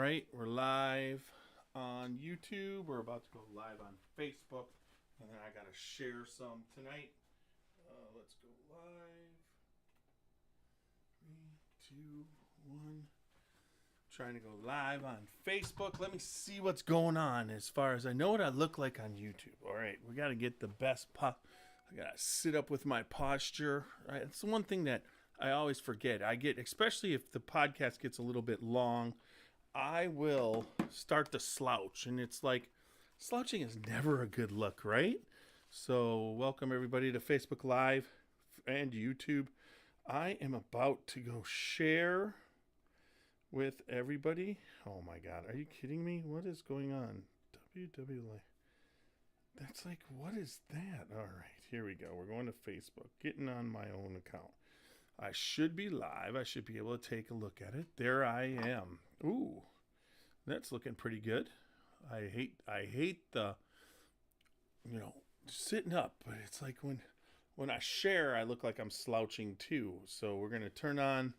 right, we're live on YouTube. We're about to go live on Facebook. And then I got to share some tonight. Let's go live. 3, 2, 1. Trying to go live on Facebook. Let me see what's going on as far as I know what I look like on YouTube. All right, we got to get the best I got to sit up with my posture. Right? It's the one thing that I always forget. I get, especially if the podcast gets a little bit long, I will start to slouch. And it's like, slouching is never a good look, right? So, welcome everybody to Facebook Live and YouTube. I am about to go share with everybody. Oh my God, are you kidding me? What is going on? WW. That's like, what is that? All right, here we go. We're going to Facebook, getting on my own account. I should be live. I should be able to take a look at it. There I am. Ooh, that's looking pretty good. I hate the, sitting up, but it's like when I share, I look like I'm slouching too. So we're gonna turn on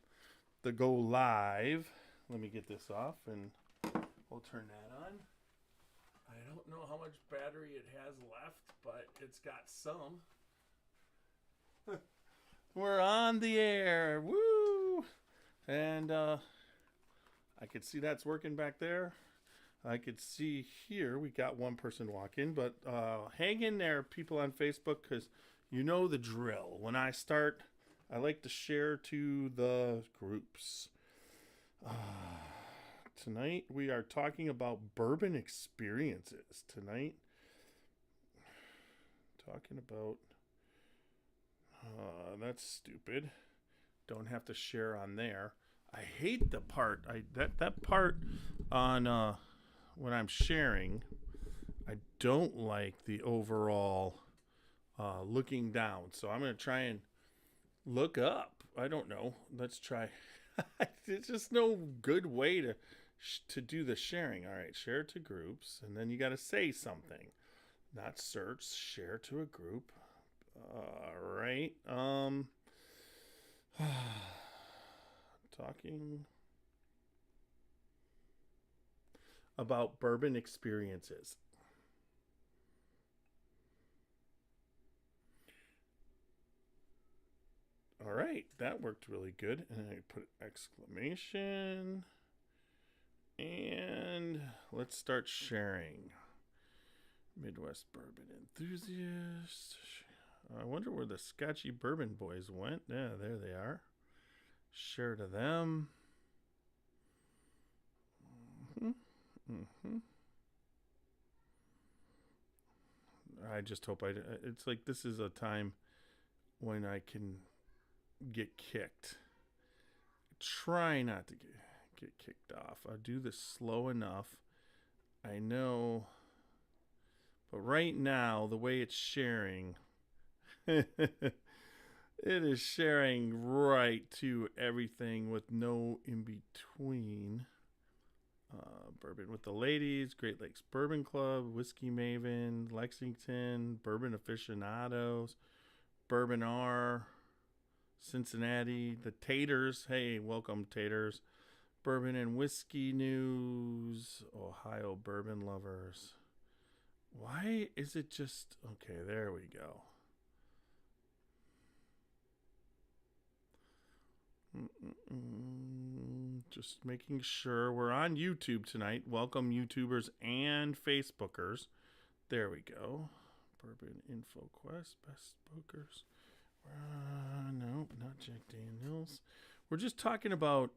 the go live. Let me get this off and we'll turn that on. I don't know how much battery it has left, but it's got some. We're on the air. Woo! And I could see that's working back there. I could see here we got one person walk in, but hang in there, people on Facebook, because you know the drill. When I start, I like to share to the groups. Tonight we are talking about bourbon experiences. Tonight, talking about that's stupid. Don't have to share on there. I hate the part. That part on when I'm sharing. I don't like the overall looking down. So I'm gonna try and look up. I don't know. Let's try. It's just no good way to do the sharing. All right, share to groups, and then you got to say something, not search. Share to a group. All right. Talking about bourbon experiences. All right, that worked really good. And I put exclamation. And let's start sharing. Midwest bourbon enthusiast. I wonder where the Scotchy Bourbon boys went. Yeah, there they are. Share to them. I just hope it's like this is a time when I can get kicked. Try not to get kicked off. I'll do this slow enough. I know. But right now, the way it's sharing, it is sharing right to everything with no in between. Bourbon with the Ladies, Great Lakes Bourbon Club, Whiskey Maven, Lexington, Bourbon Aficionados, Bourbon R, Cincinnati, the Taters. Hey, welcome, Taters. Bourbon and Whiskey News, Ohio Bourbon Lovers. Why is it just... Okay, there we go. Just making sure we're on YouTube tonight. Welcome, YouTubers and Facebookers. There we go. Bourbon Info Quest, Best Smokers. No, not Jack Daniels. We're just talking about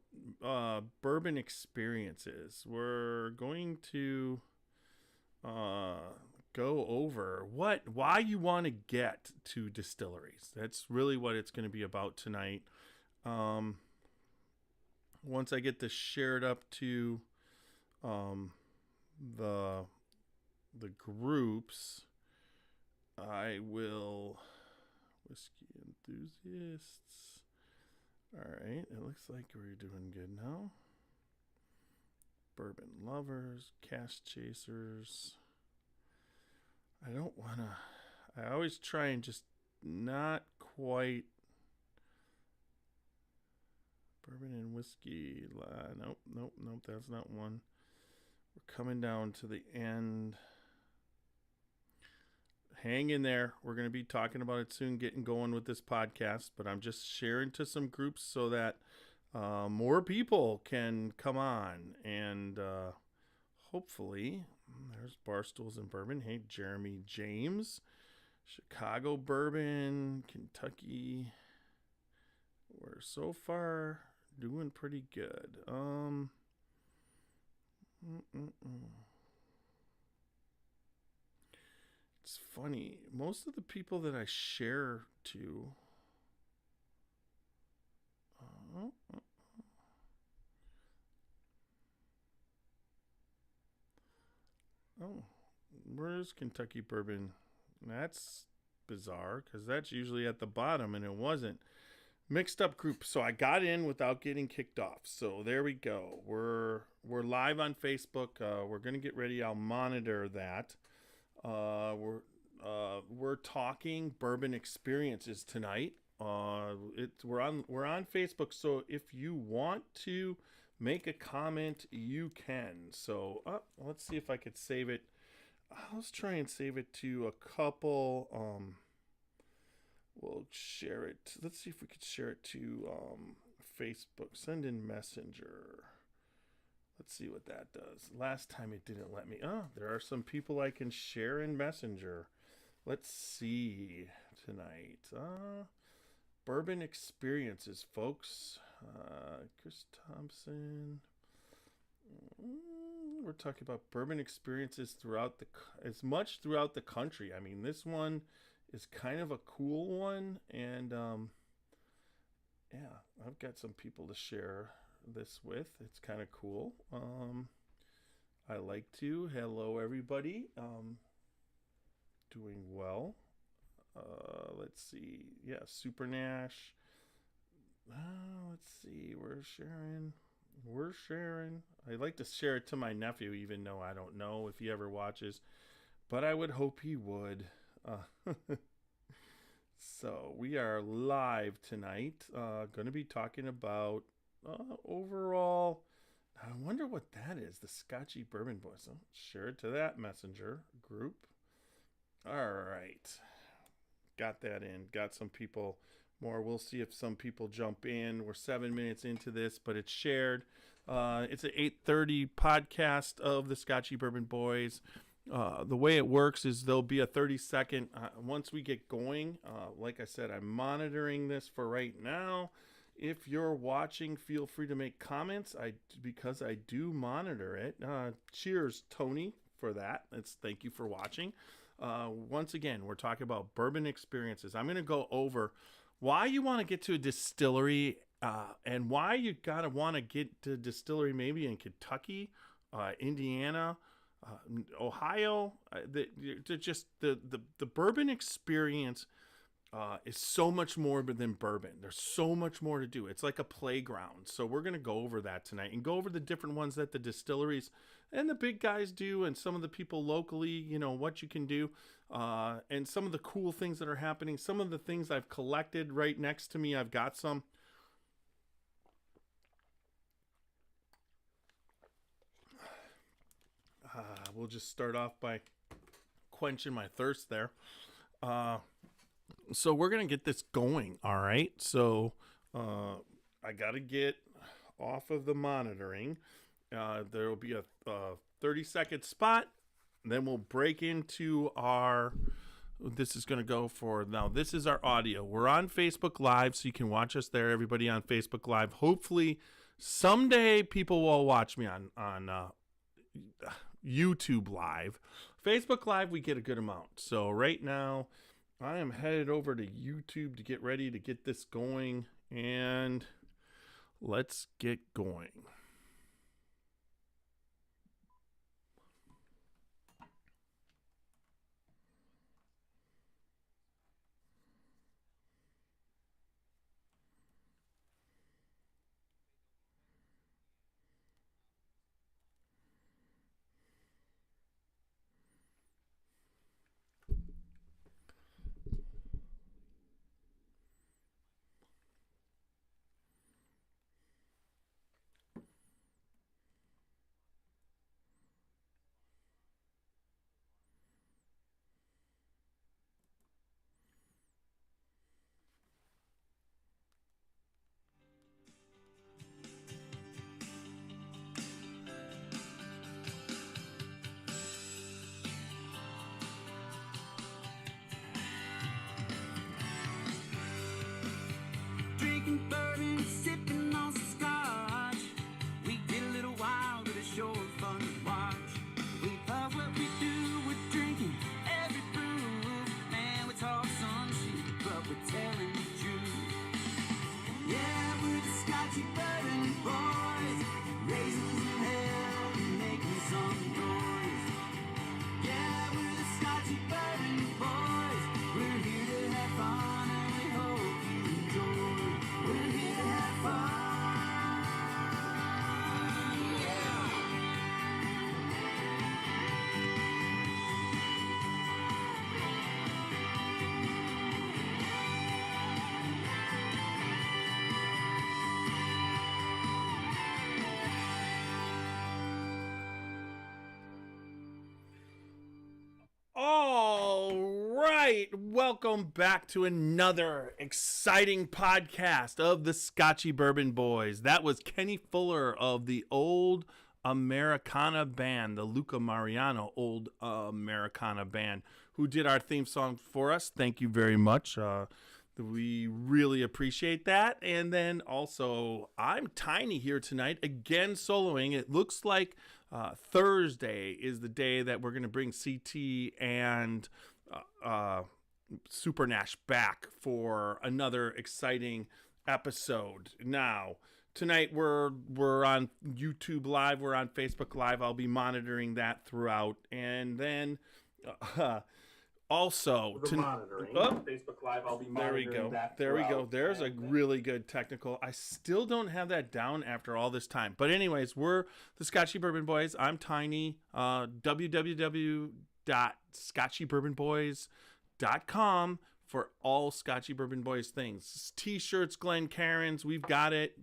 bourbon experiences. We're going to go over why you want to get to distilleries. That's really what it's going to be about tonight. Once I get this shared up to the groups, I will... Whiskey enthusiasts. All right, it looks like we're doing good now. Bourbon lovers, cast chasers. I don't want to... I always try and just not quite... Bourbon and whiskey. Nope, that's not one. We're coming down to the end. Hang in there. We're going to be talking about it soon, getting going with this podcast. But I'm just sharing to some groups so that more people can come on. And hopefully, there's Barstools and Bourbon. Hey, Jeremy James. Chicago Bourbon, Kentucky. We're so far doing pretty good. It's funny. Most of the people that I share to. Oh, where's Kentucky Bourbon? That's bizarre because that's usually at the bottom and it wasn't. Mixed up group. So I got in without getting kicked off. So there we go. We're live on Facebook. We're gonna get ready. I'll monitor that. We're talking bourbon experiences tonight. We're on Facebook. So if you want to make a comment, you can. So let's see if I could save it. Let's try and save it to a couple. We'll share it. Let's see if we could share it to Facebook. Send in Messenger. Let's see what that does. Last time it didn't let me. Oh, there are some people I can share in Messenger. Let's see tonight. Bourbon experiences, folks. Chris Thompson. We're talking about bourbon experiences throughout the country. I mean, this one is kind of a cool one, and yeah, I've got some people to share this with. It's kind of cool. I like to. Hello, everybody. Doing well. Let's see. Yeah, Super Nash. Let's see. We're sharing. I like to share it to my nephew, even though I don't know if he ever watches, but I would hope he would. So we are live tonight. Going to be talking about overall. I wonder what that is. The Scotchy Bourbon Boys. I'll share it to that Messenger group. All right. Got that in. Got some people more. We'll see if some people jump in. We're 7 minutes into this, but it's shared. It's an 8:30 podcast of the Scotchy Bourbon Boys. The way it works is there'll be a 30-second once we get going. Like I said, I'm monitoring this for right now. If you're watching, feel free to make comments. Because I do monitor it. Cheers, Tony, for that. Thank you for watching. Once again, we're talking about bourbon experiences. I'm going to go over why you want to get to a distillery and why you gotta want to get to a distillery maybe in Kentucky, Indiana, Ohio. The bourbon experience is so much more than bourbon. There's so much more to do. It's like a playground. So we're going to go over that tonight and go over the different ones that the distilleries and the big guys do, and some of the people locally, what you can do, and some of the cool things that are happening. Some of the things I've collected right next to me. I've got some. We'll just start off by quenching my thirst there. So we're going to get this going, all right? So I got to get off of the monitoring. There will be a 30-second spot. Then we'll break into our... This is going to go for... Now, this is our audio. We're on Facebook Live, so you can watch us there, everybody on Facebook Live. Hopefully, someday people will watch me on YouTube Live. Facebook Live, we get a good amount. So right now, I am headed over to YouTube to get ready to get this going, and let's get going. right, welcome back to another exciting podcast of the Scotchy Bourbon Boys. That was Kenny Fuller of the Old Americana Band, the Luca Mariano Old Americana Band, who did our theme song for us. Thank you very much. We really appreciate that. And then also, I'm Tiny here tonight, again soloing. It looks like Thursday is the day that we're going to bring CT and Super Nash back for another exciting episode. Now, tonight we're on YouTube Live, we're on Facebook Live. I'll be monitoring that throughout, and then also Facebook Live. I'll be monitoring that. There we go. There's a really good technical. I still don't have that down after all this time. But anyways, we're the Scotchy Bourbon Boys. I'm Tiny. www.scotchybourbonboys.com for all Scotchy Bourbon Boys things. T-shirts, Glencairns, we've got it.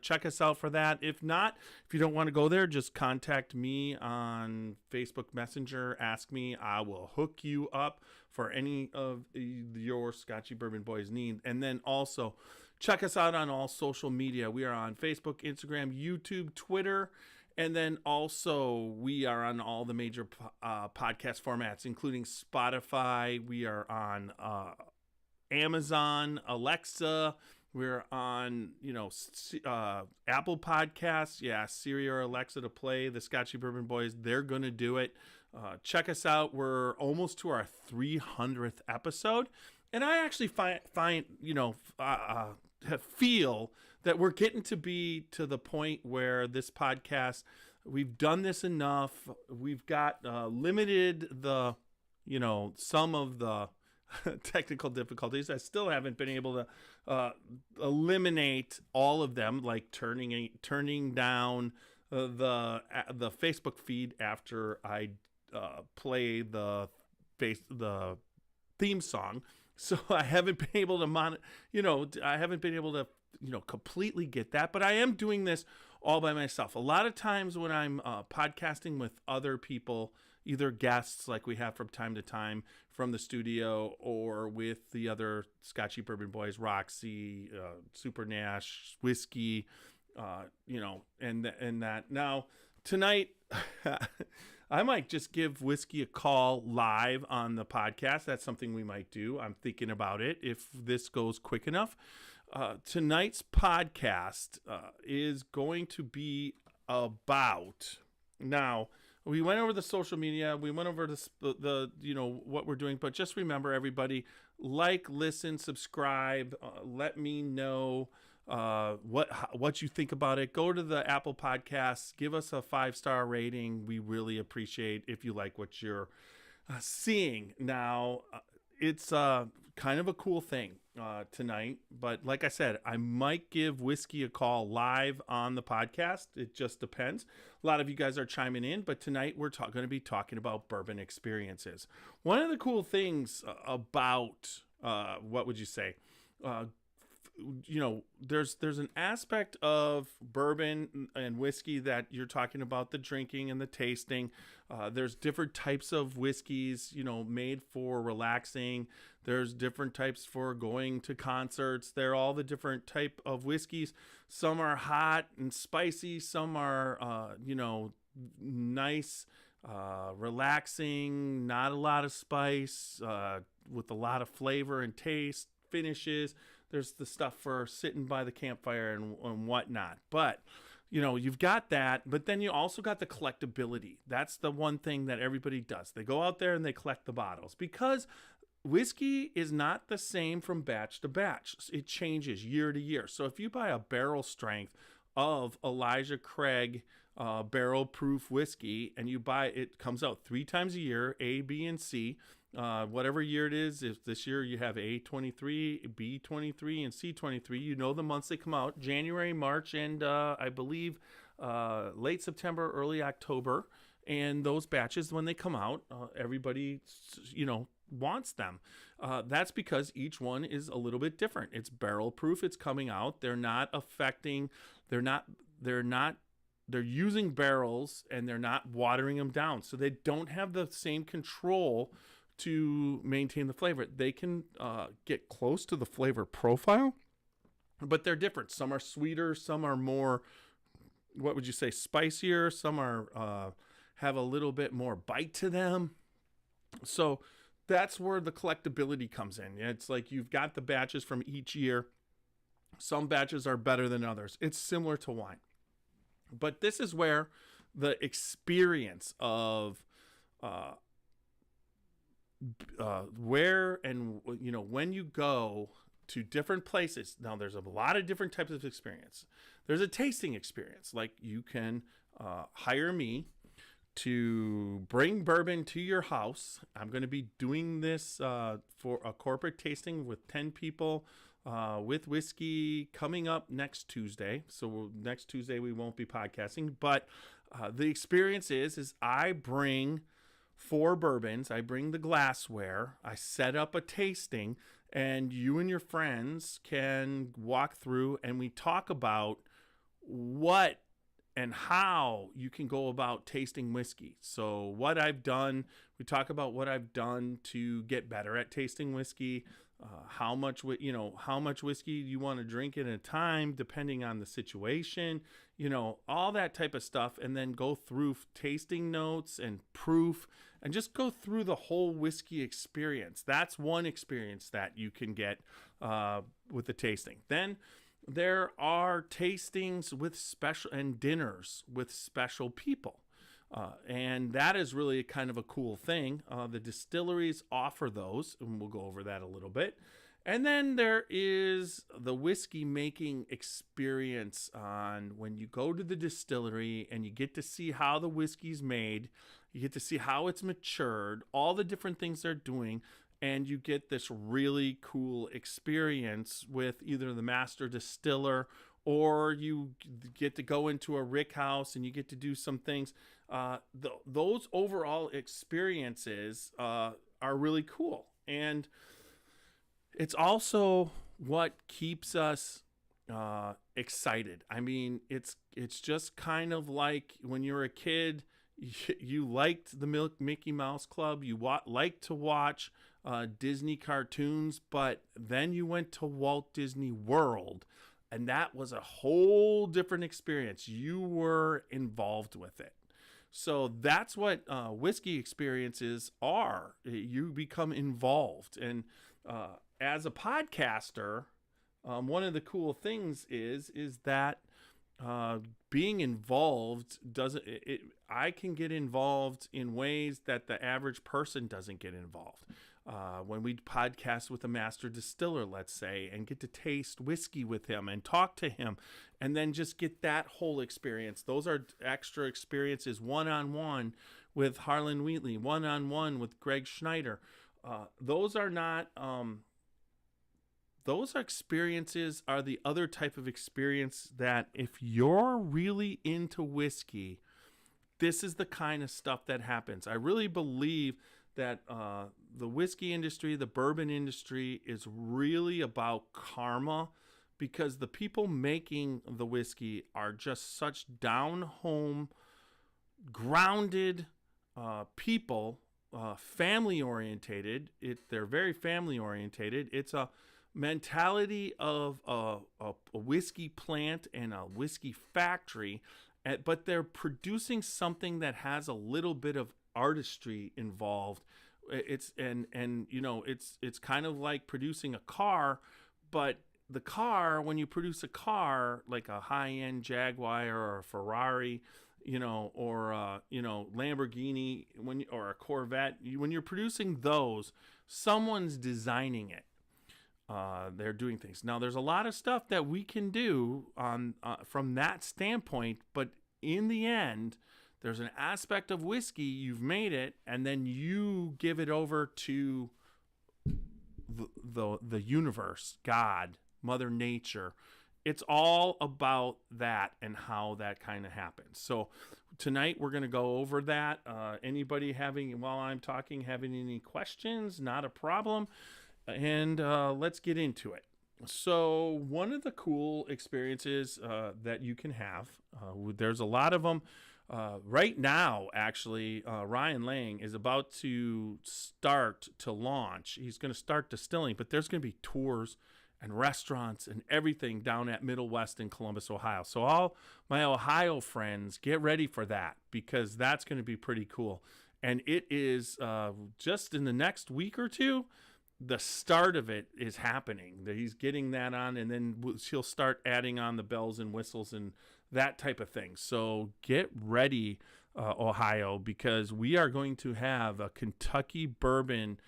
Check us out for that. If not, if you don't want to go there, just contact me on Facebook Messenger. Ask me. I will hook you up for any of your Scotchy Bourbon Boys need. And then also, check us out on all social media. We are on Facebook, Instagram, YouTube, Twitter. And then also, we are on all the major podcast formats, including Spotify. We are on Amazon, Alexa. We're on, Apple Podcasts. Yeah, Siri or Alexa to play the Scotchy Bourbon Boys. They're going to do it. Check us out. We're almost to our 300th episode. And I actually feel that we're getting to be to the point where this podcast, we've done this enough. We've got limited some of the technical difficulties. I still haven't been able to eliminate all of them, like turning down the Facebook feed after I play the theme song. So I haven't been able to completely get that, but I am doing this all by myself. A lot of times when I'm podcasting with other people, either guests like we have from time to time from the studio, or with the other Scotchy Bourbon Boys, Roxy, Super Nash, Whiskey, and that. Now, tonight, I might just give Whiskey a call live on the podcast. That's something we might do. I'm thinking about it if this goes quick enough. Tonight's podcast is going to be about, now, we went over the social media, we went over the what we're doing, but just remember, everybody, listen, subscribe, let me know what you think about it. Go to the Apple Podcasts, give us a 5-star rating. We really appreciate if you like what you're seeing. Now, it's kind of a cool thing tonight, but like I said, I might give Whiskey a call live on the podcast. It just depends. A lot of you guys are chiming in, but tonight we're going to be talking about bourbon experiences. One of the cool things about what would you say? There's an aspect of bourbon and whiskey that you're talking about, the drinking and the tasting. There's different types of whiskeys, made for relaxing. There's different types for going to concerts. They're all the different type of whiskeys. Some are hot and spicy. Some are, nice, relaxing, not a lot of spice, with a lot of flavor and taste, finishes. There's the stuff for sitting by the campfire and whatnot. But, you've got that. But then you also got the collectability. That's the one thing that everybody does. They go out there and they collect the bottles. Because whiskey is not the same from batch to batch. It changes year to year. So if you buy a barrel strength of Elijah Craig barrel proof whiskey, and you buy it, comes out 3 times a year, A, B, and C. Whatever year it is, if this year you have A23, B23, and C23, the months they come out, January, March, and I believe late September, early October. And those batches, when they come out, everybody, wants them. That's because each one is a little bit different. It's barrel proof. It's coming out. They're using barrels, and they're not watering them down. So they don't have the same control to maintain the flavor. They can get close to the flavor profile, but they're different. Some are sweeter, some are more, what would you say, spicier. Some are have a little bit more bite to them. So that's where the collectability comes in. It's like you've got the batches from each year. Some batches are better than others. It's similar to wine. But this is where the experience of where and, you know, when you go to different places. Now, there's a lot of different types of experience. There's a tasting experience. Like you can hire me to bring bourbon to your house. I'm going to be doing this for a corporate tasting with 10 people with whiskey coming up next Tuesday. So next Tuesday we won't be podcasting, but the experience is I bring 4 bourbons. I bring the glassware. I set up a tasting, and you and your friends can walk through, and we talk about what and how you can go about tasting whiskey. So what I've done, we talk about what I've done to get better at tasting whiskey, how much whiskey you want to drink at a time, depending on the situation, all that type of stuff. And then go through tasting notes and proof and just go through the whole whiskey experience. That's one experience that you can get with the tasting. Then there are tastings with special and dinners with special people. And that is really kind of a cool thing. The distilleries offer those, and we'll go over that a little bit. And then there is the whiskey making experience on when you go to the distillery and you get to see how the whiskey's made. You get to see how it's matured, all the different things they're doing. And you get this really cool experience with either the master distiller, or you get to go into a rick house and you get to do some things. Those overall experiences are really cool. And it's also what keeps us excited. I mean, it's just kind of like when you're a kid, you liked the Mickey Mouse Club. You liked to watch Disney cartoons, but then you went to Walt Disney World, and that was a whole different experience. You were involved with it. So that's what whiskey experiences are. You become involved. And as a podcaster, one of the cool things is that being involved I can get involved in ways that the average person doesn't get involved. When we podcast with a master distiller, let's say, and get to taste whiskey with him and talk to him, and then just get that whole experience. Those are extra experiences, one-on-one with Harlan Wheatley, one-on-one with Greg Schneider. Those experiences are the other type of experience that if you're really into whiskey, this is the kind of stuff that happens. I really believe that the whiskey industry, the bourbon industry is really about karma, because the people making the whiskey are just such down-home, grounded people, family-orientated. They're very family-orientated. It's a mentality of a whiskey plant and a whiskey factory, but they're producing something that has a little bit of artistry involved. It's kind of like producing a car, but the car, when you produce a car like a high-end Jaguar or a Ferrari, or Lamborghini, or a Corvette, when you're producing those, someone's designing it. They're doing things. Now, there's a lot of stuff that we can do from that standpoint, but in the end, there's an aspect of whiskey, you've made it, and then you give it over to the universe, God, Mother Nature. It's all about that and how that kind of happens. So tonight we're going to go over that. Anybody while I'm talking, having any questions, not a problem. And let's get into it. So one of the cool experiences that you can have, there's a lot of them. Right now, actually, Ryan Lang is about to start to launch. He's going to start distilling, but there's going to be tours and restaurants and everything down at Middle West in Columbus, Ohio. So all my Ohio friends, get ready for that, because that's going to be pretty cool. And it is just in the next week or two, the start of it is happening. He's getting that on, and then he'll start adding on the bells and whistles and that type of thing. So get ready, Ohio, because we are going to have a Kentucky bourbon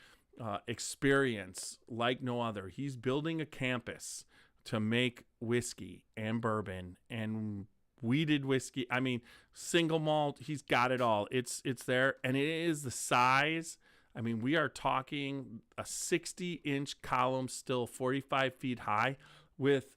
experience like no other. He's building a campus to make whiskey and bourbon and weeded whiskey. I mean, single malt. He's got it all. It's there, and it is the size. I mean, we are talking a 60-inch column still, 45 feet high, with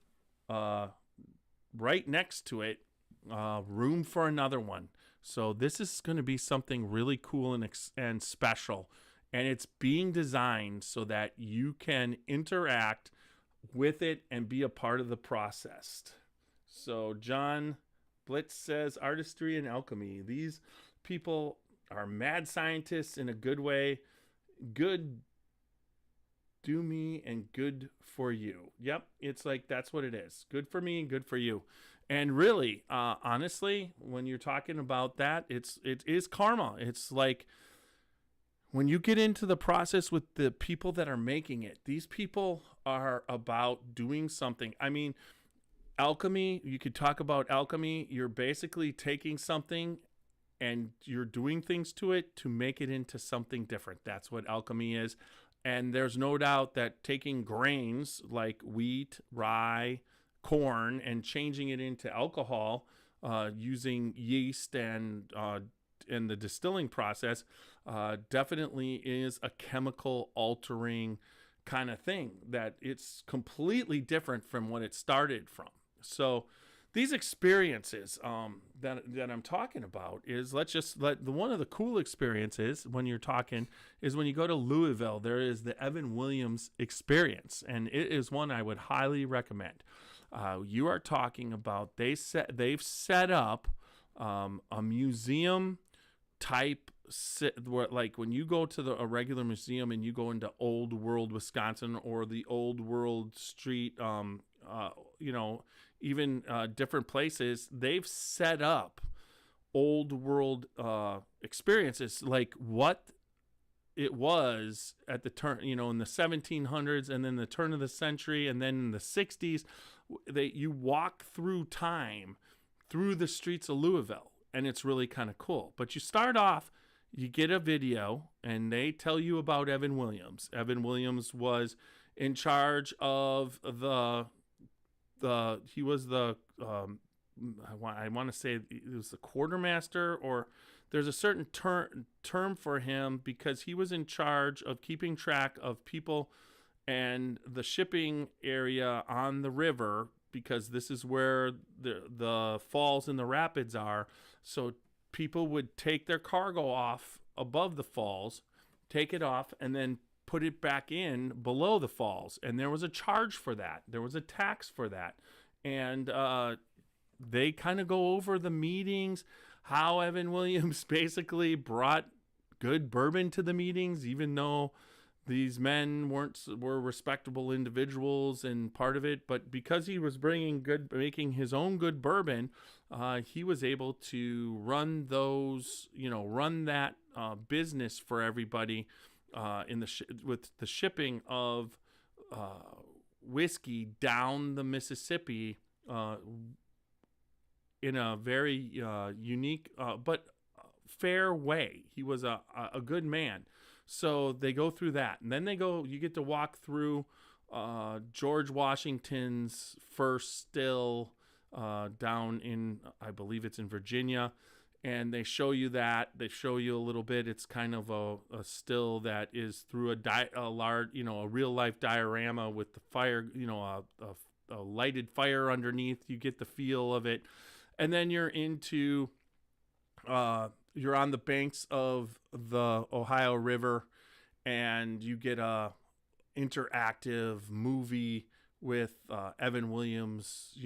right next to it room for another one. So this is going to be something really cool and special, and it's being designed so that you can interact with it and be a part of the process. So John Blitz says artistry and alchemy. These people are mad scientists in a good way. Good do me and good for you. Yep, it's like that's what it is. Good for me and good for you. And really, honestly, when you're talking about that, it is karma. It's like when you get into the process with the people that are making it, these people are about doing something. I mean, alchemy, you could talk about alchemy. You're basically taking something and you're doing things to it to make it into something different. That's what alchemy is. And there's no doubt that taking grains like wheat, rye, corn, and changing it into alcohol using yeast and the distilling process definitely is a chemical altering kind of thing, that it's completely different from what it started from. So these experiences that I'm talking about is one of the cool experiences when you're talking is when you go to Louisville. There is the Evan Williams experience, and it is one I would highly recommend. You are talking about they've set up a museum type where, like when you go to a regular museum and you go into Old World Wisconsin or the Old World Street, even different places, they've set up old world experiences like what it was at the turn, in the 1700s, and then the turn of the century, and then in the 60s. You walk through time through the streets of Louisville, and it's really kind of cool. But you start off, you get a video, and they tell you about Evan Williams. Evan Williams was in charge of he was the I want to say it was the quartermaster, or there's a certain term for him, because he was in charge of keeping track of people and the shipping area on the river, because this is where the falls and the rapids are. So people would take their cargo off above the falls, take it off, and then put it back in below the falls. And there was a charge for that. There was a tax for that. And they kind of go over the meetings, how Evan Williams basically brought good bourbon to the meetings, even though these men were respectable individuals and part of it. But because he was making his own good bourbon, he was able to run that business for everybody with the shipping of whiskey down the Mississippi in a very unique but fair way. He was a good man. So they go through that, and then you get to walk through George Washington's first still down in, I believe it's in Virginia, and they show you that. They show you a little bit. It's kind of a still that is through a large, a real life diorama with the fire, a lighted fire underneath. You get the feel of it, and then you're into. You're on the banks of the Ohio River, and you get a interactive movie with Evan Williams,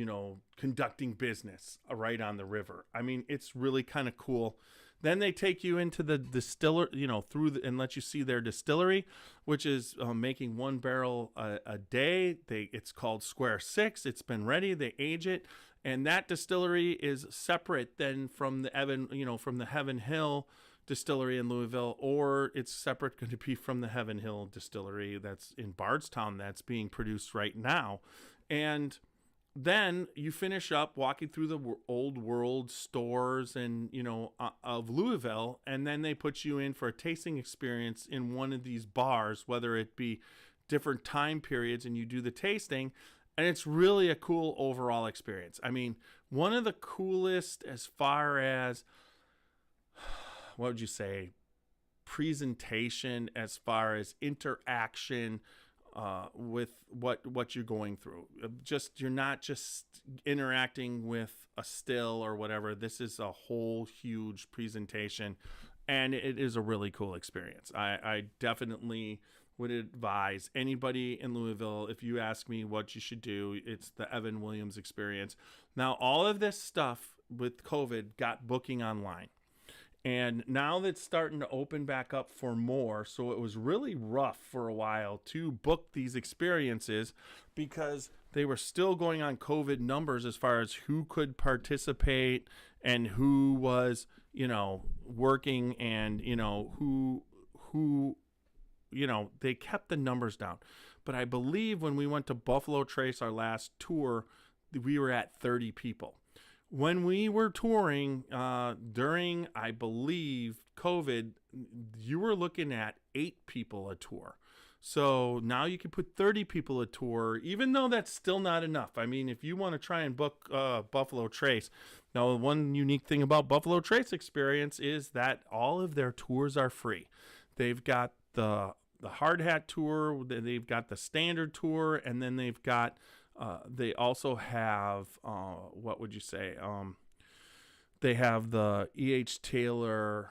conducting business right on the river. I mean, it's really kind of cool. Then they take you into the distiller, and let you see their distillery, which is making 1 barrel a day. It's called Square 6. It's been ready. They age it. And that distillery is separate then from the Heaven Hill distillery in Louisville, or it's separate going to be from the Heaven Hill distillery that's in Bardstown that's being produced right now. And then you finish up walking through the old world stores and, of Louisville, and then they put you in for a tasting experience in one of these bars, whether it be different time periods, and you do the tasting, and it's really a cool overall experience. I mean, one of the coolest as far as, what would you say, presentation, as far as interaction, with what you're going through. You're not just interacting with a still or whatever. This is a whole huge presentation, and it is a really cool experience. I definitely would advise anybody in Louisville, if you ask me what you should do, it's the Evan Williams experience. Now, all of this stuff with COVID got booking online. And now that's starting to open back up for more. So it was really rough for a while to book these experiences because they were still going on COVID numbers as far as who could participate and who was, working, and, who, they kept the numbers down. But I believe when we went to Buffalo Trace, our last tour, we were at 30 people. When we were touring during, I believe, COVID, you were looking at 8 people a tour. So now you can put 30 people a tour, even though that's still not enough. I mean, if you want to try and book Buffalo Trace, now one unique thing about Buffalo Trace experience is that all of their tours are free. They've got the hard hat tour, they've got the standard tour, and then they've got they also have, what would you say? They have the E.H. Taylor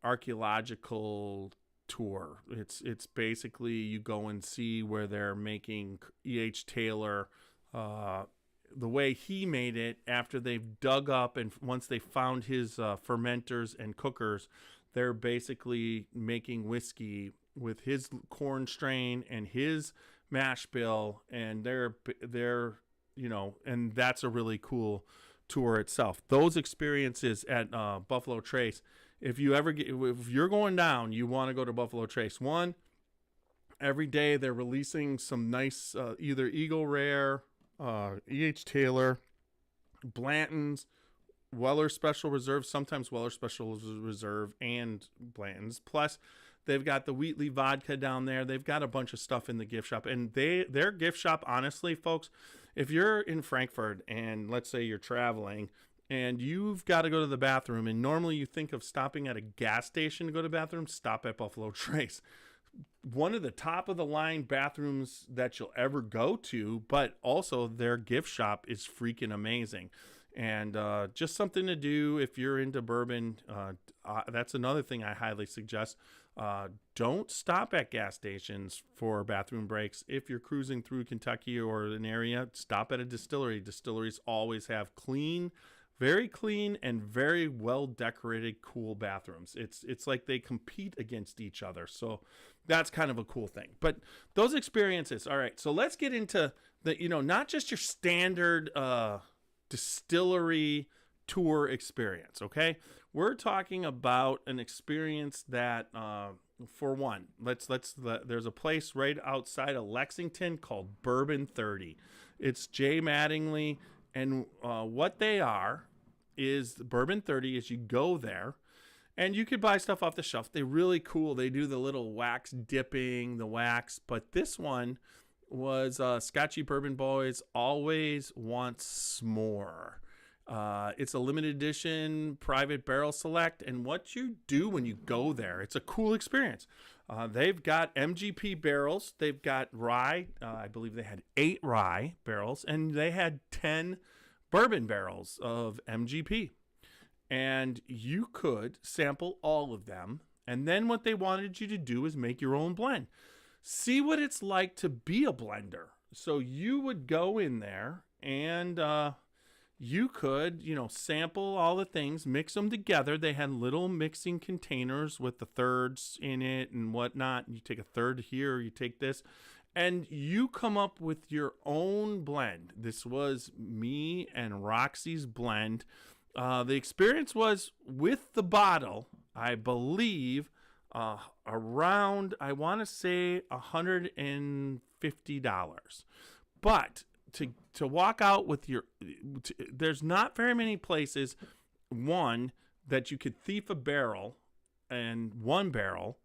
archaeological tour. It's basically you go and see where they're making E.H. Taylor, the way he made it after they've dug up, and once they found his fermenters and cookers, they're basically making whiskey with his corn strain and his mash bill, and they're and that's a really cool tour itself. Those experiences at Buffalo Trace, if you're going down, you want to go to Buffalo Trace. One, every day they're releasing some nice either Eagle Rare, E.H. Taylor, Blanton's, Weller Special Reserve, sometimes Weller Special Reserve and Blanton's. Plus, they've got the Wheatley vodka down there. They've got a bunch of stuff in the gift shop. And their gift shop, honestly, folks, if you're in Frankfurt and let's say you're traveling and you've got to go to the bathroom, and normally you think of stopping at a gas station to go to the bathroom, stop at Buffalo Trace. One of the top of the line bathrooms that you'll ever go to, but also their gift shop is freaking amazing. And just something to do if you're into bourbon. That's another thing I highly suggest. Don't stop at gas stations for bathroom breaks. If you're cruising through Kentucky or an area, stop at a distillery. Distilleries always have very clean and very well decorated, cool bathrooms. It's like they compete against each other. So that's kind of a cool thing. But those experiences. All right. So let's get into the, not just your standard distillery tour experience. Okay. We're talking about an experience that, for one, there's a place right outside of Lexington called Bourbon 30. It's Jay Mattingly, and what they are is Bourbon 30 is you go there, and you could buy stuff off the shelf. They're really cool. They do the little wax dipping, the wax, but this one was Scotchy Bourbon Boys Always Wants More. It's a limited edition private barrel select, and what you do when you go there, it's a cool experience. They've got MGP barrels. They've got rye. I believe they had 8 rye barrels, and they had 10 bourbon barrels of MGP. And you could sample all of them, and then what they wanted you to do is make your own blend. See what it's like to be a blender. So you would go in there and you could, sample all the things, mix them together. They had little mixing containers with the thirds in it and whatnot. You take a third here, you take this, and you come up with your own blend. This was me and Roxy's blend. The experience was with the bottle, I believe, around, I want to say, $150. But to walk out with there's not very many places, one, that you could thief a barrel and one barrel,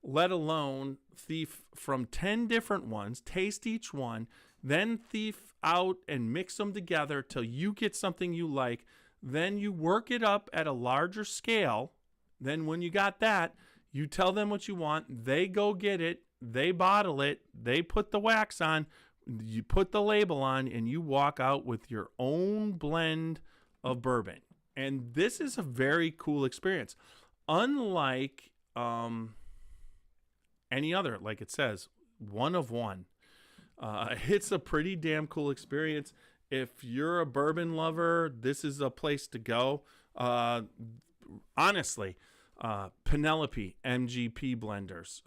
let alone thief from 10 different ones, taste each one, then thief out and mix them together till you get something you like. Then you work it up at a larger scale. Then when you got that, you tell them what you want. They go get it. They bottle it. They put the wax on. You put the label on, and you walk out with your own blend of bourbon. And this is a very cool experience. Unlike any other, like it says, one of one. It's a pretty damn cool experience. If you're a bourbon lover, this is a place to go. Honestly, Penelope MGP blenders.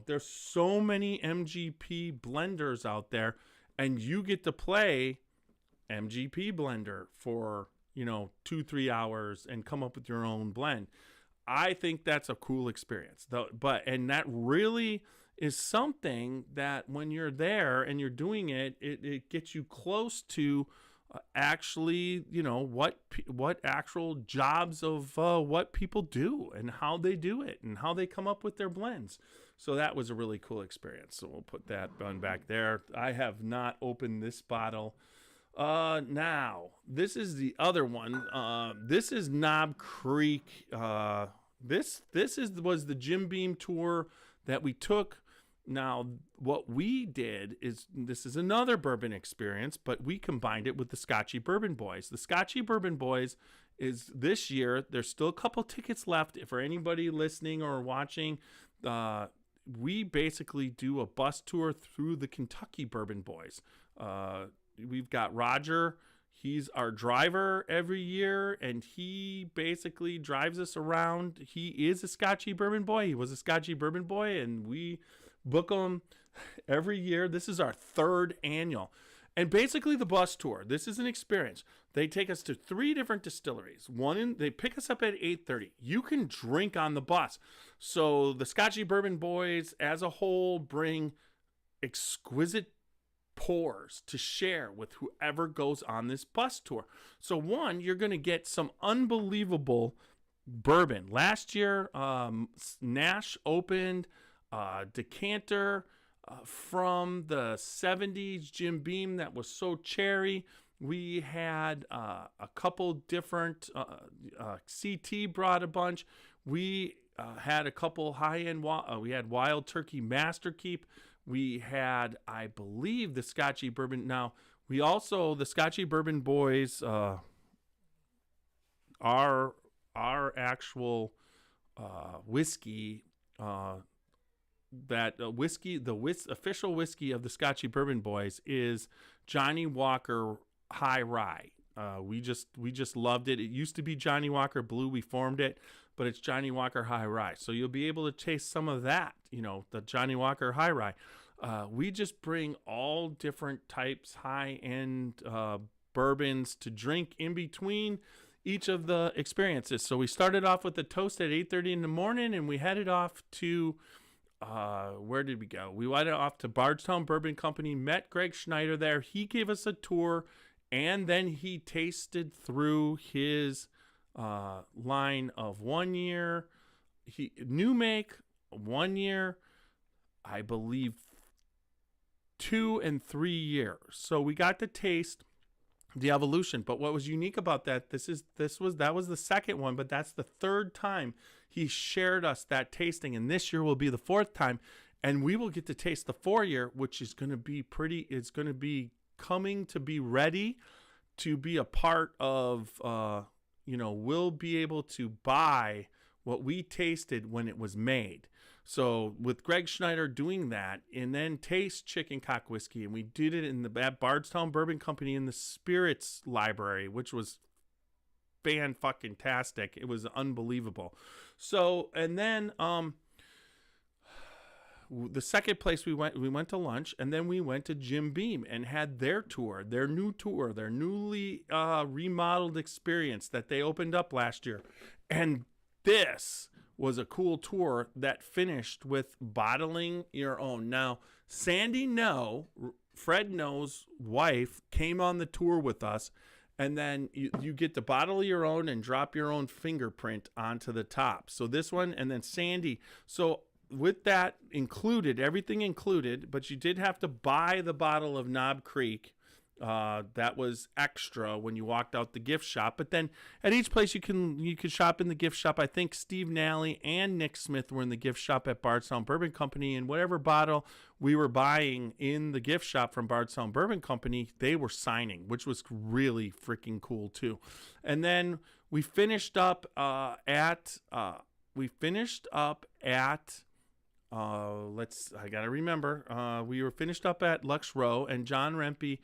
There's so many MGP blenders out there, and you get to play MGP blender for 2-3 hours and come up with your own blend. I think that's a cool experience, and that really is something that when you're there and you're doing it, it gets you close to actually, what actual jobs of what people do and how they do it and how they come up with their blends. So that was a really cool experience. So we'll put that one back there. I have not opened this bottle. Now, this is the other one. This is Knob Creek. This was the Jim Beam tour that we took. Now, what we did is, this is another bourbon experience, but we combined it with the Scotchy Bourbon Boys. The Scotchy Bourbon Boys is this year. There's still a couple tickets left. For anybody listening or watching, we basically do a bus tour through the Kentucky Bourbon Boys. We've got Roger. He's our driver every year, and he basically drives us around. He is a Scotchy Bourbon Boy. He was a Scotchy Bourbon Boy, and we book them every year. This is our third annual. And basically the bus tour, this is an experience. They take us to 3 different distilleries. They pick us up at 8:30. You can drink on the bus. So the Scotchy Bourbon Boys as a whole bring exquisite pours to share with whoever goes on this bus tour. So one, you're going to get some unbelievable bourbon. Last year, Nash opened decanter from the 70s Jim Beam that was so cherry. We had a couple different CT brought a bunch. We had a couple high-end we had Wild Turkey Master Keep. We had, I believe, the Scotchy Bourbon. Now, we also, the Scotchy Bourbon Boys, our actual whiskey, official whiskey of the Scotchy Bourbon Boys is Johnny Walker High Rye. We just loved it. It used to be Johnny Walker Blue. We formed it, but it's Johnny Walker High Rye. So you'll be able to taste some of that, the Johnny Walker High Rye. We just bring all different types, high-end bourbons to drink in between each of the experiences. So we started off with the toast at 8:30 in the morning, and we headed off to, where did we go? We went off to Bardstown Bourbon Company, met Greg Schneider there. He gave us a tour, and then he tasted through his line of 1 year, new make, 1 year, I believe 2 and 3 years. So we got to taste the evolution. But what was unique about that, that was the second one, but that's the third time he shared us that tasting, and this year will be the 4th time, and we will get to taste the 4-year, which is going to be it's going to be coming to be ready to be a part of, we'll be able to buy what we tasted when it was made. So with Greg Schneider doing that, and then taste Chicken Cock whiskey, and we did it at Bardstown Bourbon Company in the Spirits Library, which was fan-fucking-tastic. It was unbelievable. So, and then the second place we went to lunch, and then we went to Jim Beam and had their new tour, their newly remodeled experience that they opened up last year. And this was a cool tour that finished with bottling your own. Now, Sandy Fred No's wife, came on the tour with us, and then you get to bottle your own and drop your own fingerprint onto the top. So this one, and then Sandy. So with that included, everything included, but you did have to buy the bottle of Knob Creek. That was extra when you walked out the gift shop. But then at each place you could shop in the gift shop. I think Steve Nally and Nick Smith were in the gift shop at Bardstown Bourbon Company, and whatever bottle we were buying in the gift shop from Bardstown Bourbon Company, they were signing, which was really freaking cool too. And then we finished up at we finished up at Lux Row, and John Rempe.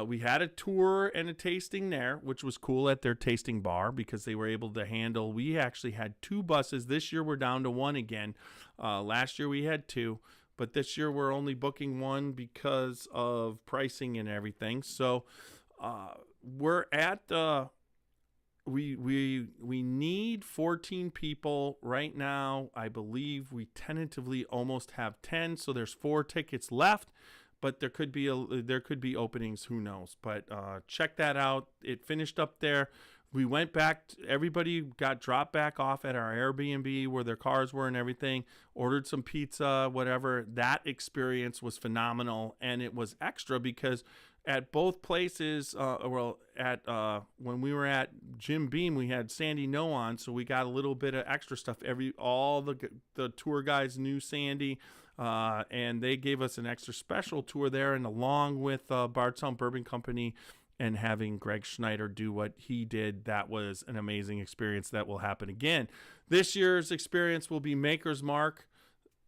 We had a tour and a tasting there, which was cool at their tasting bar because they were able to handle. We actually had 2 buses. This year we're down to 1 again. Last year we had 2, but this year we're only booking 1 because of pricing and everything. So we're at we need 14 people right now. I believe we tentatively almost have 10, so there's 4 tickets left. But there could be openings, who knows? But check that out. It finished up there. We went back. Everybody got dropped back off at our Airbnb where their cars were and everything. Ordered some pizza, whatever. That experience was phenomenal, and it was extra because at both places, when we were at Jim Beam, we had Sandy No on, so we got a little bit of extra stuff. All the tour guides knew Sandy. And they gave us an extra special tour there, and along with Bardstown Bourbon Company and having Greg Schneider do what he did, that was an amazing experience that will happen again. This year's experience will be Maker's Mark,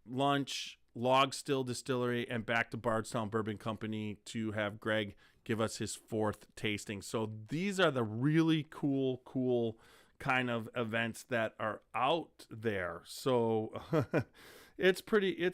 lunch, Log Still Distillery, and back to Bardstown Bourbon Company to have Greg give us his 4th tasting. So these are the really cool kind of events that are out there. So It's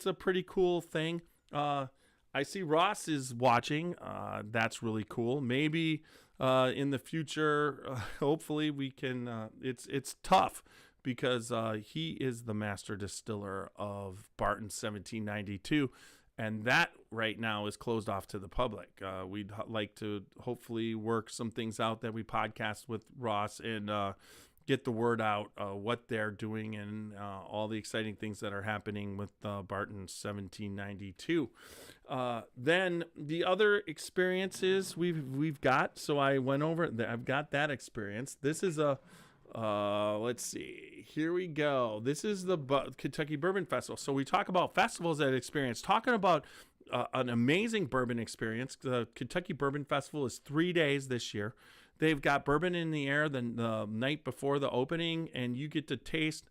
a pretty cool thing. I see Ross is watching. That's really cool. Maybe in the future, hopefully we can. It's tough because he is the master distiller of Barton 1792, and that right now is closed off to the public. We'd like to hopefully work some things out that we podcast with Ross and get the word out, what they're doing, and all the exciting things that are happening with Barton 1792. Then the other experiences we've got. So I went over. I've got that experience. This is let's see. Here we go. This is the Kentucky Bourbon Festival. So we talk about festivals that experience. Talking about an amazing bourbon experience. The Kentucky Bourbon Festival is 3 days this year. They've got bourbon in the air the night before the opening, and you get to taste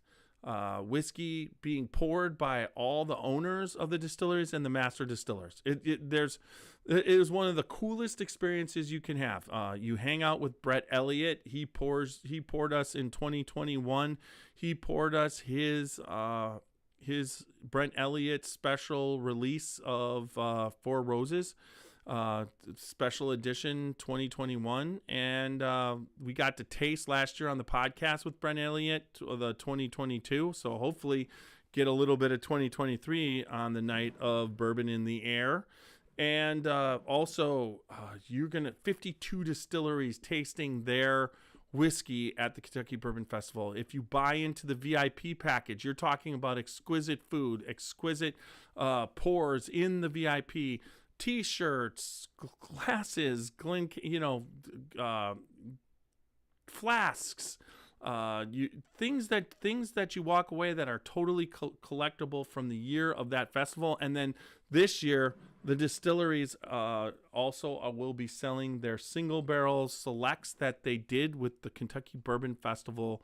whiskey being poured by all the owners of the distilleries and the master distillers. It is one of the coolest experiences you can have. You hang out with Brett Elliott. He poured us in 2021. He poured us his Brent Elliott special release of 4 Roses. Special edition 2021, and we got to taste last year on the podcast with Brent Elliott the 2022, so hopefully get a little bit of 2023 on the night of Bourbon in the Air. And also you're gonna 52 distilleries tasting their whiskey at the Kentucky Bourbon Festival. If you buy into the VIP package, you're talking about exquisite food, exquisite pours in the VIP, T-shirts, glasses, flasks, things that you walk away that are totally collectible from the year of that festival. And then this year, the distilleries also will be selling their single barrel selects that they did with the Kentucky Bourbon Festival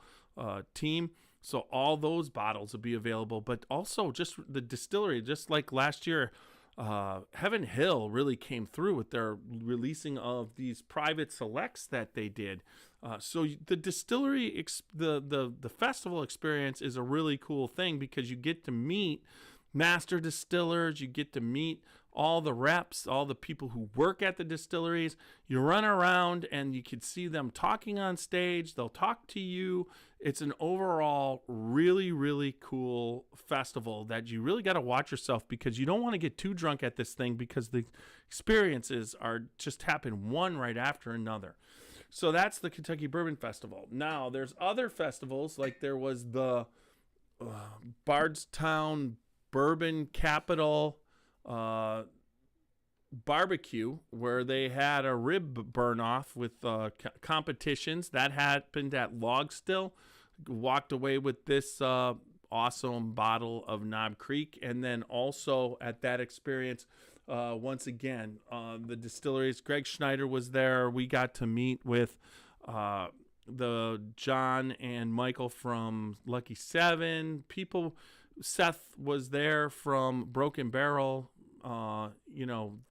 team. So all those bottles will be available, but also just the distillery, just like last year, Heaven Hill really came through with their releasing of these private selects that they did. So the distillery, the festival experience is a really cool thing because you get to meet master distillers, you get to meet all the reps, all the people who work at the distilleries. You run around and you can see them talking on stage. They'll talk to you. It's an overall really, really cool festival that you really got to watch yourself because you don't want to get too drunk at this thing because the experiences are just happen one right after another. So that's the Kentucky Bourbon Festival. Now, there's other festivals, like there was the Bardstown Bourbon Capital barbecue, where they had a rib burn off with competitions. That happened at Log Still. Walked away with this awesome bottle of Knob Creek. And then also at that experience, once again, the distilleries, Greg Schneider was there. We got to meet with the John and Michael from Lucky 7 people. Seth was there from Broken Barrel.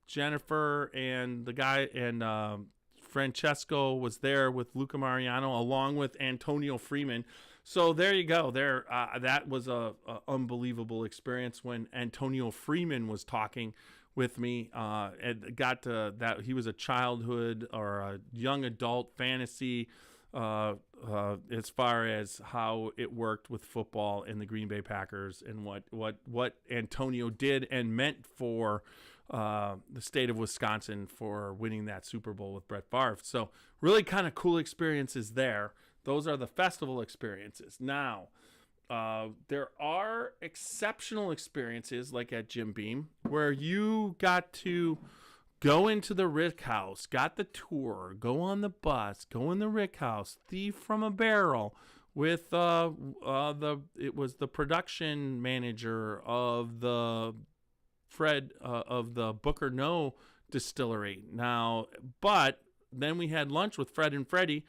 Jennifer and the guy and Francesco was there with Luca Mariano along with Antonio Freeman. So there you go. That was a unbelievable experience when Antonio Freeman was talking with me. And got to that he was a childhood or a young adult fantasy as far as how it worked with football and the Green Bay Packers and what Antonio did and meant for the state of Wisconsin for winning that Super Bowl with Brett Favre. So really kind of cool experiences there. Those are the festival experiences. Now, there are exceptional experiences like at Jim Beam where you got to go into the Rick House, got the tour, go on the bus, go in the Rick House, thief from a barrel with it was the production manager of the Booker No distillery. Now, but then we had lunch with Fred and Freddie,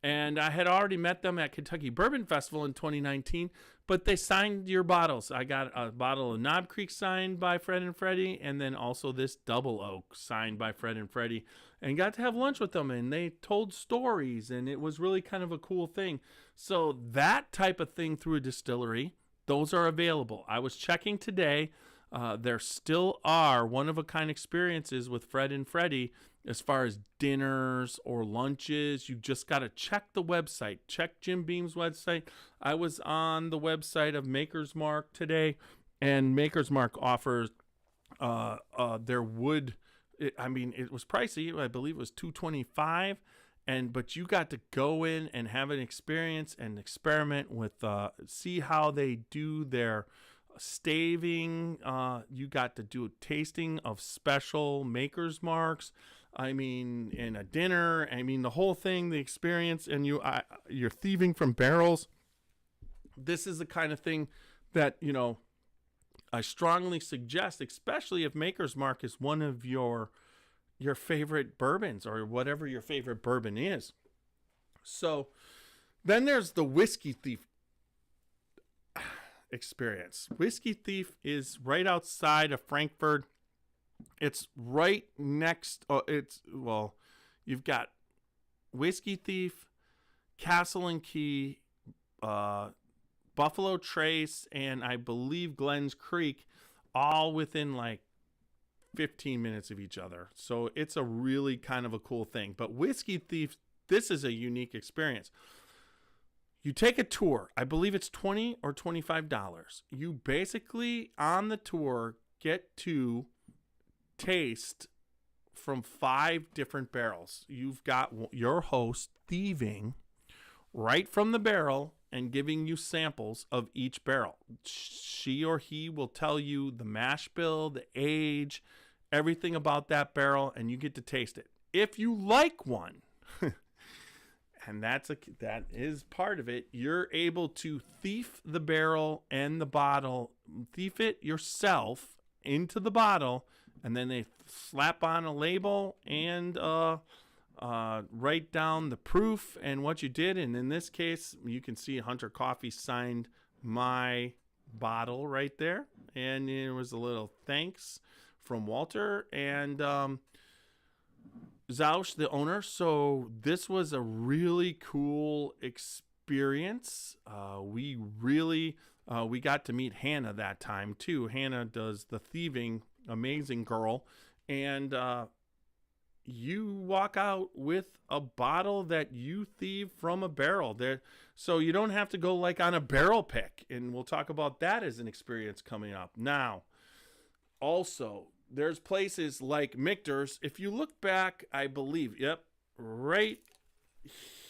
and I had already met them at Kentucky Bourbon Festival in 2019, but they signed your bottles. I got a bottle of Knob Creek signed by Fred and Freddie, and then also this Double Oak signed by Fred and Freddie, and got to have lunch with them, and they told stories, and it was really kind of a cool thing. So that type of thing through a distillery, those are available. I was checking today. There still are one-of-a-kind experiences with Fred and Freddie as far as dinners or lunches. You just got to check the website. Check Jim Beam's website. I was on the website of Maker's Mark today, and Maker's Mark offers their wood. It was pricey. I believe it was $225, but you got to go in and have an experience and experiment with, see how they do their staving. You got to do a tasting of special Maker's Marks. In a dinner. The whole thing, the experience, and you're thieving from barrels. This is the kind of thing that, I strongly suggest, especially if Maker's Mark is one of your favorite bourbons or whatever your favorite bourbon is. So then there's the Whiskey Thief experience. Whiskey Thief is right outside of Frankfurt. It's right next. You've got Whiskey Thief, Castle and Key, Buffalo Trace, and I believe Glens Creek, all within like 15 minutes of each other. So it's a really kind of a cool thing. But Whiskey Thief, this is a unique experience. You take a tour. I believe it's $20 or $25. You basically, on the tour, get to taste from 5 different barrels. You've got your host thieving right from the barrel and giving you samples of each barrel. She or he will tell you the mash bill, the age, everything about that barrel, and you get to taste it. If you like one, and that is part of it, you're able to thief the barrel and the bottle, thief it yourself into the bottle, and then they slap on a label and write down the proof and what you did. And in this case, you can see Hunter Coffee signed my bottle right there. And there was a little thanks from Walter and Zausch, the owner. So this was a really cool experience. We got to meet Hannah that time too. Hannah does the thieving, amazing girl. And you walk out with a bottle that you thieve from a barrel there. So you don't have to go like on a barrel pick. And we'll talk about that as an experience coming up. Now, also, there's places like Michter's. If you look back, I believe, right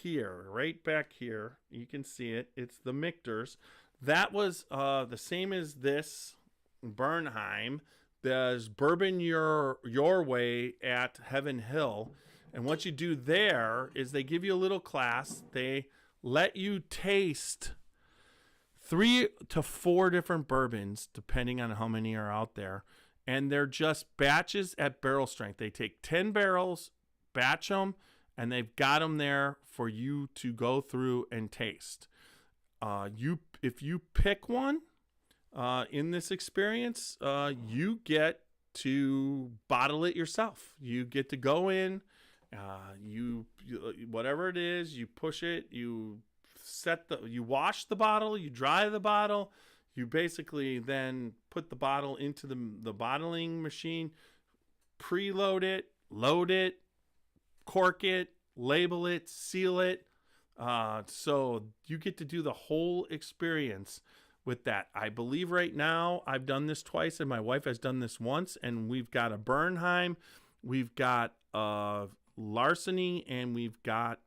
here, right back here, you can see it. It's the Michter's. That was the same as this Bernheim. There's Bourbon Your Way at Heaven Hill. And what you do there is they give you a little class. They let you taste 3 to 4 different bourbons, depending on how many are out there. And they're just batches at barrel strength. They take 10 barrels, batch them, and they've got them there for you to go through and taste. If you pick one, in this experience, you get to bottle it yourself. You get to go in, you whatever it is, you push it, you wash the bottle, you dry the bottle, you basically then put the bottle into the bottling machine, preload it, load it, cork it, label it, seal it. So you get to do the whole experience with that. I believe right now I've done this twice and my wife has done this once, and we've got a Bernheim, we've got Larceny, and we've got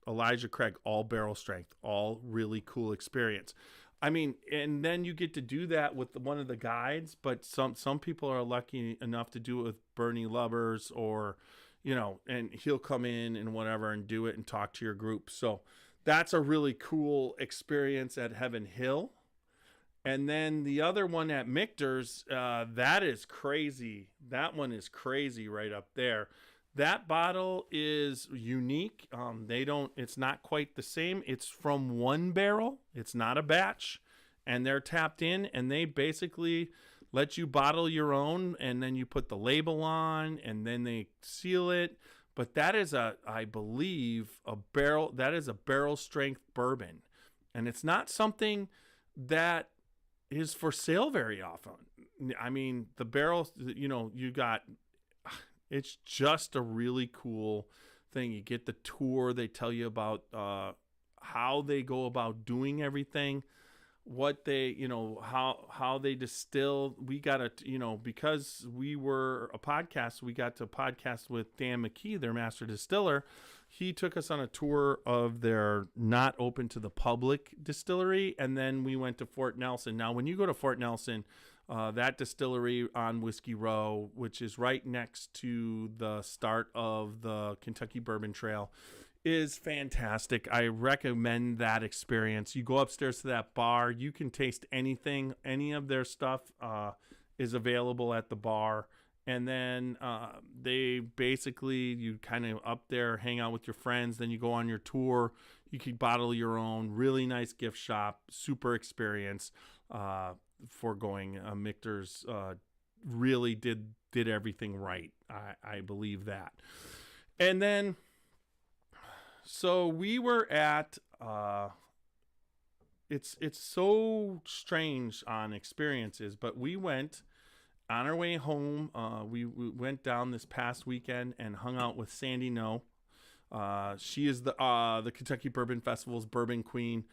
Elijah Craig, all barrel strength, all really cool experience. I mean, and then you get to do that with one of the guides, but some people are lucky enough to do it with Bernie Lubbers, or and he'll come in and whatever and do it and talk to your group. So that's a really cool experience at Heaven Hill. And then the other one at Michter's, that is crazy. That one is crazy right up there. That bottle is unique. It's not quite the same. It's from one barrel. It's not a batch. And they're tapped in, and they basically let you bottle your own, and then you put the label on, and then they seal it. But that is I believe, a barrel strength bourbon. And it's not something that is for sale very often. I mean, the barrels, it's just a really cool thing. You get the tour. They tell you about how they go about doing everything, what they, how they distill. We got to, because we were a podcast, we got to podcast with Dan McKee, their master distiller. He took us on a tour of their not open to the public distillery. And then we went to Fort Nelson. Now, when you go to Fort Nelson, that distillery on Whiskey Row, which is right next to the start of the Kentucky Bourbon Trail, is fantastic. I recommend that experience. You go upstairs to that bar. You can taste anything. Any of their stuff is available at the bar. And then they basically, you kind of up there, hang out with your friends. Then you go on your tour. You can bottle your own. Really nice gift shop. Super experience for going. Michter's really did everything right. I believe that. And then, so we were at, it's so strange on experiences, but we went on our way home. We went down this past weekend and hung out with Sandy No. She is the Kentucky Bourbon Festival's bourbon queen.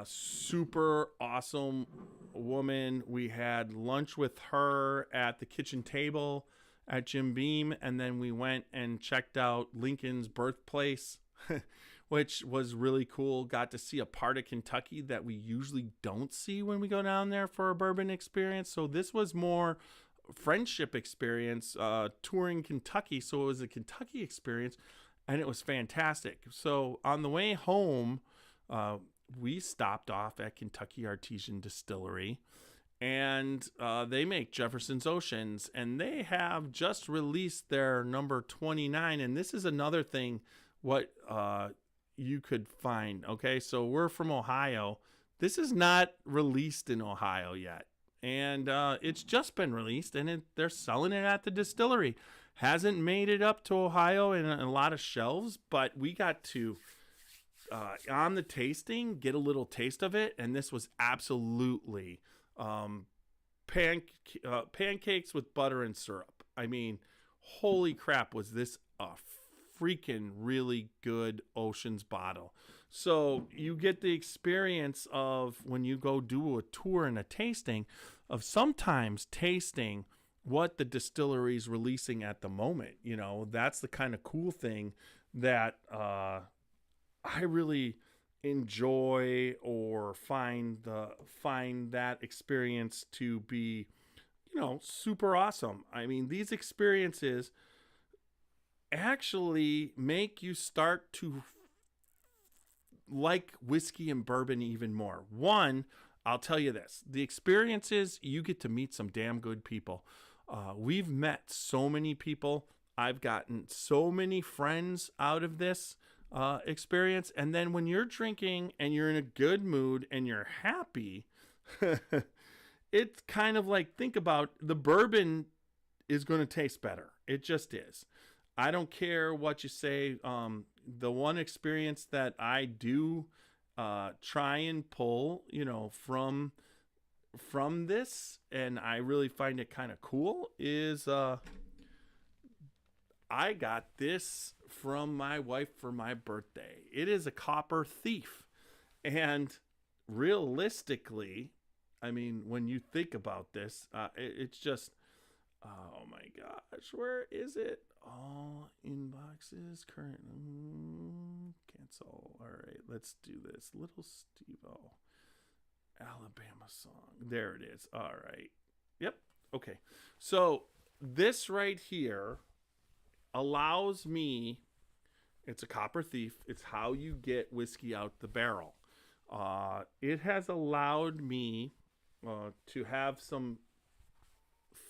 Super awesome woman. We had lunch with her at the kitchen table at Jim Beam, and then we went and checked out Lincoln's birthplace, which was really cool. Got to see a part of Kentucky that we usually don't see when we go down there for a bourbon experience. So this was more friendship experience, touring Kentucky. So it was a Kentucky experience, and it was fantastic. So on the way home, we stopped off at Kentucky Artesian Distillery, and they make Jefferson's Oceans, and they have just released their number 29. And this is another thing what you could find. Okay, so we're from Ohio. This is not released in Ohio yet, and it's just been released, and they're selling it at the distillery. Hasn't made it up to Ohio in a lot of shelves, but we got to, on the tasting, get a little taste of it, and this was absolutely pancakes with butter and syrup. I mean, holy crap, was this a freaking really good Oceans bottle. So you get the experience of when you go do a tour and a tasting of sometimes tasting what the distillery is releasing at the moment. You know, that's the kind of cool thing that I really enjoy, or find that experience to be, super awesome. I mean, these experiences actually make you start to like whiskey and bourbon even more. One, I'll tell you this, the experiences, you get to meet some damn good people. We've met so many people. I've gotten so many friends out of this experience. And then when you're drinking and you're in a good mood and you're happy, it's kind of like, think about, the bourbon is going to taste better. It just is. I don't care what you say. The one experience that I do try and pull, from this, and I really find it kind of cool, is I got this from my wife for my birthday. It is a Copper Thief. And realistically, I mean, when you think about this, it's just, oh my gosh, where is it? All inboxes, current, cancel. All right, let's do this. Little Steve-O, Alabama song. There it is. All right. Yep. Okay. So this right here allows me, it's a Copper Thief. It's how you get whiskey out the barrel. It has allowed me to have some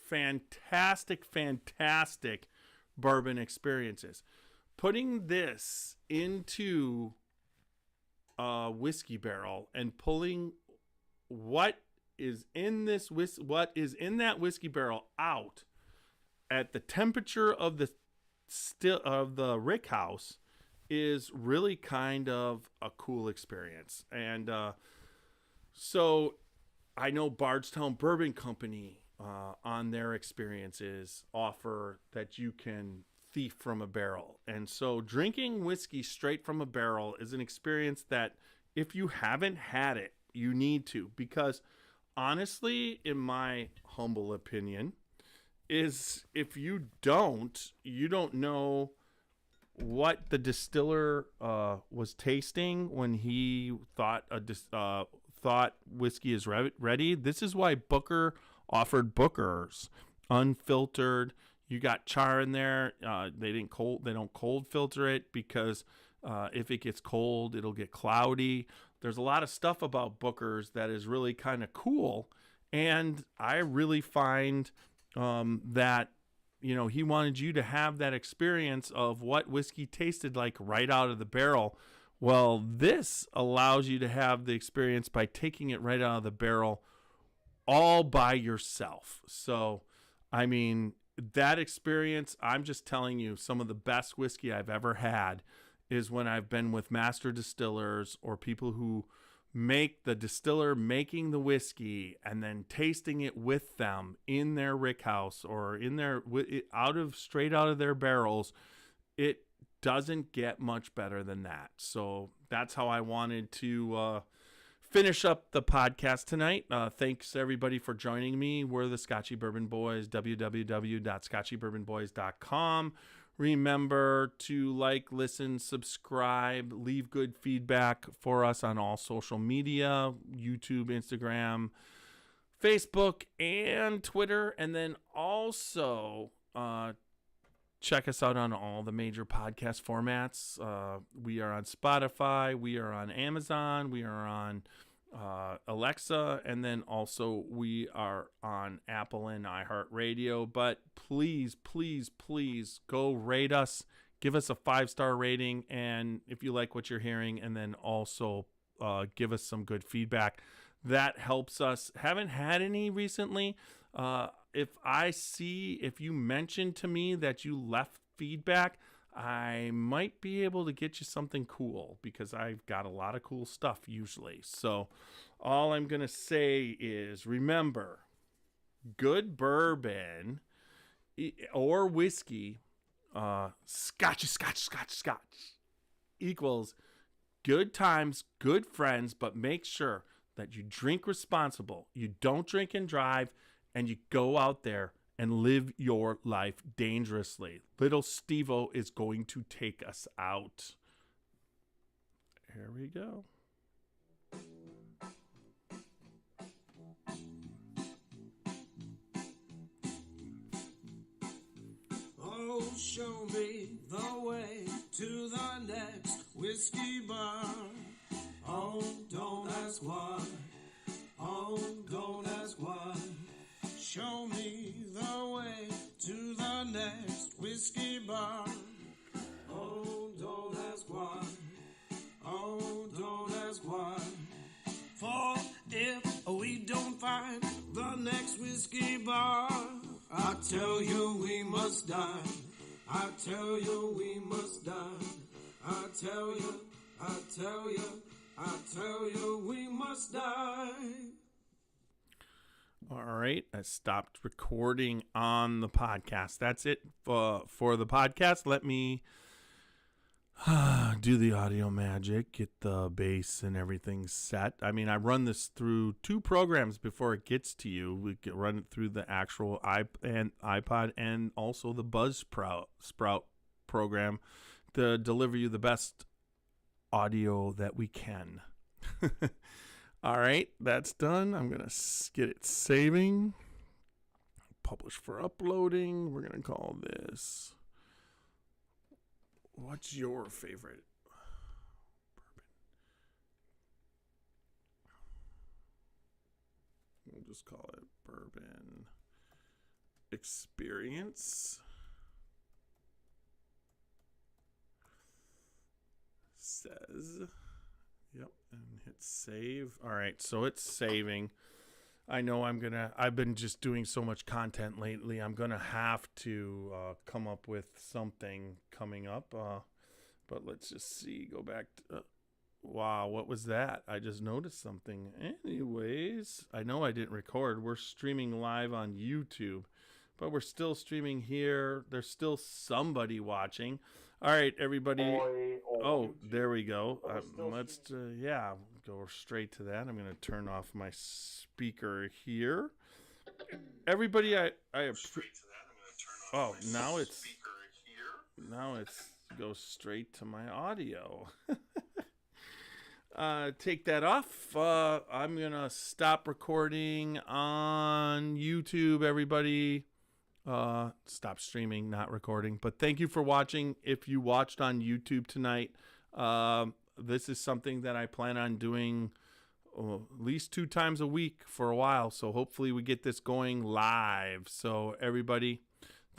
fantastic bourbon experiences. Putting this into a whiskey barrel and pulling what is in that whiskey barrel out at the temperature of the rick house is really kind of a cool experience. And so I know Bardstown Bourbon Company on their experiences offer that you can thief from a barrel. And so drinking whiskey straight from a barrel is an experience that, if you haven't had it, you need to, because honestly, in my humble opinion, is if you don't know what the distiller was tasting when he thought whiskey is ready. This is why Booker offered Booker's unfiltered. You got char in there. They don't cold filter it, because if it gets cold, it'll get cloudy. There's a lot of stuff about Booker's that is really kind of cool, and I really find that he wanted you to have that experience of what whiskey tasted like right out of the barrel. Well, this allows you to have the experience by taking it right out of the barrel all by yourself. So, I mean, that experience, I'm just telling you, some of the best whiskey I've ever had is when I've been with master distillers or people who make the distiller making the whiskey and then tasting it with them in their rick house or in their straight out of their barrels. It doesn't get much better than that. So that's how I wanted to finish up the podcast tonight. Thanks everybody for joining me. We're the Scotchy Bourbon Boys, www.scotchybourbonboys.com. Remember to like, listen, subscribe, leave good feedback for us on all social media, YouTube, Instagram, Facebook, and Twitter. And then also check us out on all the major podcast formats. We are on Spotify. We are on Amazon. We are on Alexa, and then also we are on Apple and iHeartRadio. But please, please, please go rate us. Give us a 5-star rating, and if you like what you're hearing, and then also give us some good feedback. That helps us. Haven't had any recently. If you mention to me that you left feedback, I might be able to get you something cool, because I've got a lot of cool stuff usually. So all I'm going to say is, remember, good bourbon or whiskey, scotch equals good times, good friends, but make sure that you drink responsible. You don't drink and drive, and you go out there and live your life dangerously. Little Steve-O is going to take us out. Here we go. Oh, show me the way to the next whiskey bar. Oh, don't ask why. Oh, don't ask why. Show me the way to the next whiskey bar. Oh, don't ask why. Oh, don't ask why. For if we don't find the next whiskey bar, I tell you we must die. I tell you we must die. I tell you, I tell you, I tell you we must die. All right, I stopped recording on the podcast. That's it for the podcast. Let me do the audio magic, get the bass and everything set. I mean, I run this through 2 programs before it gets to you. We can run it through the actual iPod and also the Buzzsprout program to deliver you the best audio that we can. All right, that's done. I'm going to get it saving. Publish for uploading. We're going to call this, what's your favorite bourbon? We'll just call it Bourbon Experience. Says... Yep, and hit save. All right, so it's saving. I know I've been just doing so much content lately. I'm going to have to come up with something coming up. But let's just see. Go back to, wow, what was that? I just noticed something. Anyways, I know I didn't record. We're streaming live on YouTube, but we're still streaming here. There's still somebody watching. All right, everybody. Oh, there we go. Let's, go straight to that. I'm going to turn off my speaker here. Everybody, now it's goes straight to my audio. Take that off. I'm going to stop recording on YouTube, everybody. Stop streaming, not recording. But thank you for watching. If you watched on YouTube tonight, this is something that I plan on doing at least 2 times a week for a while. So hopefully we get this going live. So everybody,